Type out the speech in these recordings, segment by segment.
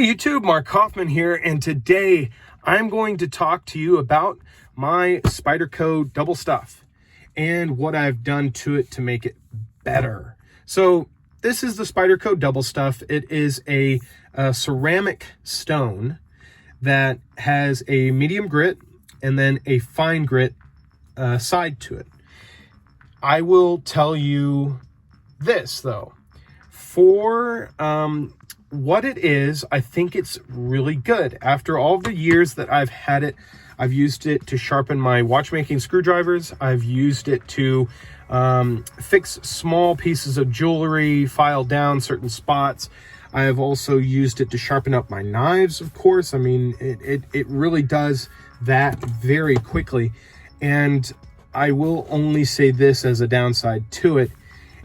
YouTube, Mark Kaufman here, and today I'm going to talk to you about my Spyderco double stuff and what I've done to it to make it better. So this is the Spyderco double stuff. It is a ceramic stone that has a medium grit and then a fine grit side to it. I will tell you this though, for what it is, I think it's really good. After all the years that I've had it, I've used it to sharpen my watchmaking screwdrivers. I've used it to fix small pieces of jewelry, file down certain spots. I have also used it to sharpen up my knives, of course. I mean, it really does that very quickly. And I will only say this as a downside to it,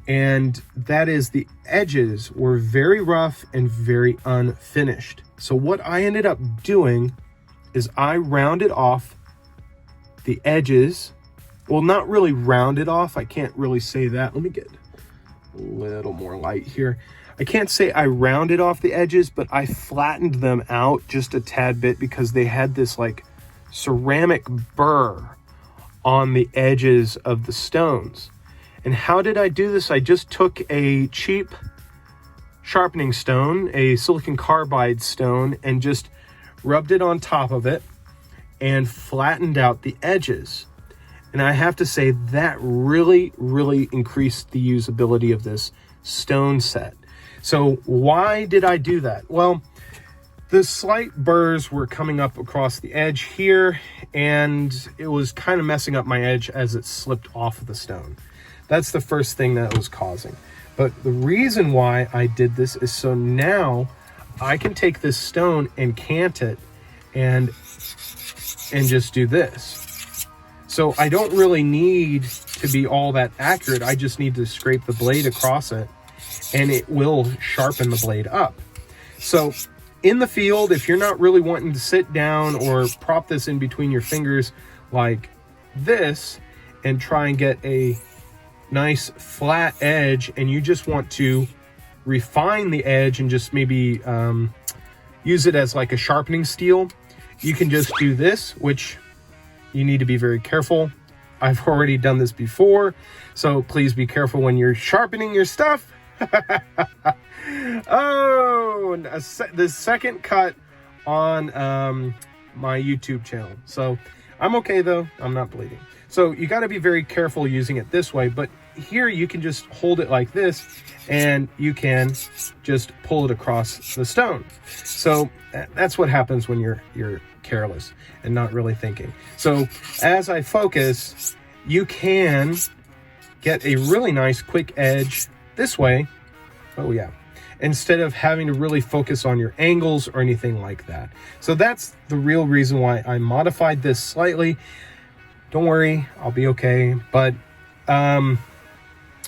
and that is the edges were very rough and very unfinished. So what I ended up doing is I rounded off the edges. Well, not really rounded off. I can't really say that. Let me get a little more light here. I can't say I rounded off the edges, but I flattened them out just a tad bit because they had this like ceramic burr on the edges of the stones. And how did I do this? I just took a cheap sharpening stone, a silicon carbide stone, and just rubbed it on top of it and flattened out the edges. And I have to say that really increased the usability of this stone set. So why did I do that? Well, the slight burrs were coming up across the edge here, and it was kind of messing up my edge as it slipped off of the stone. That's the first thing that was causing. But the reason why I did this is so now I can take this stone and cant it and just do this. So I don't really need to be all that accurate. I just need to scrape the blade across it and it will sharpen the blade up. So in the field, if you're not really wanting to sit down or prop this in between your fingers like this and try and get a nice flat edge, and you just want to refine the edge and just maybe use it as like a sharpening steel, you can just do this, which you need to be very careful. I've already done this before, so please be careful when you're sharpening your stuff. Oh, the second cut on my YouTube channel. So I'm okay though, I'm not bleeding. So you got to be very careful using it this way, but here you can just hold it like this and you can just pull it across the stone. So that's what happens when you're careless and not really thinking. So as I focus, you can get a really nice quick edge this way. Oh yeah. Instead of having to really focus on your angles or anything like that. So that's the real reason why I modified this slightly. Don't worry, I'll be okay. But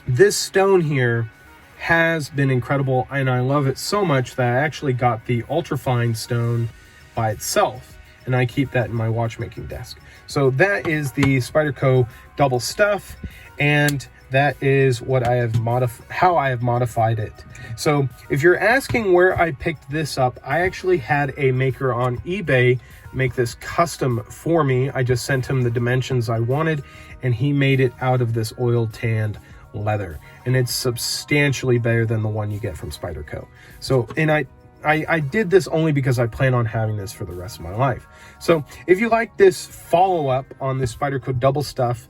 this stone here has been incredible, and I love it so much that I actually got the Ultrafine Stone by itself, and I keep that in my watchmaking desk. So that is the Spyderco double stuff, and that is what I have how I have modified it. So if you're asking where I picked this up, I actually had a maker on eBay make this custom for me. I just sent him the dimensions I wanted, and he made it out of this oil tanned leather, and it's substantially better than the one you get from Spyderco. So, and I did this only because I plan on having this for the rest of my life. So if you like this follow-up on this Spyderco double stuff,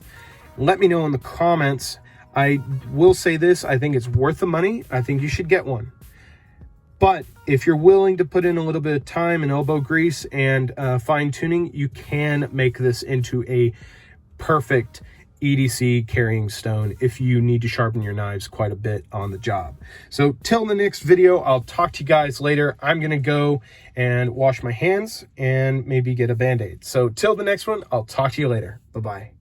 let me know in the comments. I will say this, I think it's worth the money. I think you should get one. But if you're willing to put in a little bit of time and elbow grease and fine tuning, you can make this into a perfect EDC carrying stone if you need to sharpen your knives quite a bit on the job. So till the next video, I'll talk to you guys later. I'm gonna go and wash my hands and maybe get a band-aid. So till the next one, I'll talk to you later. Bye-bye.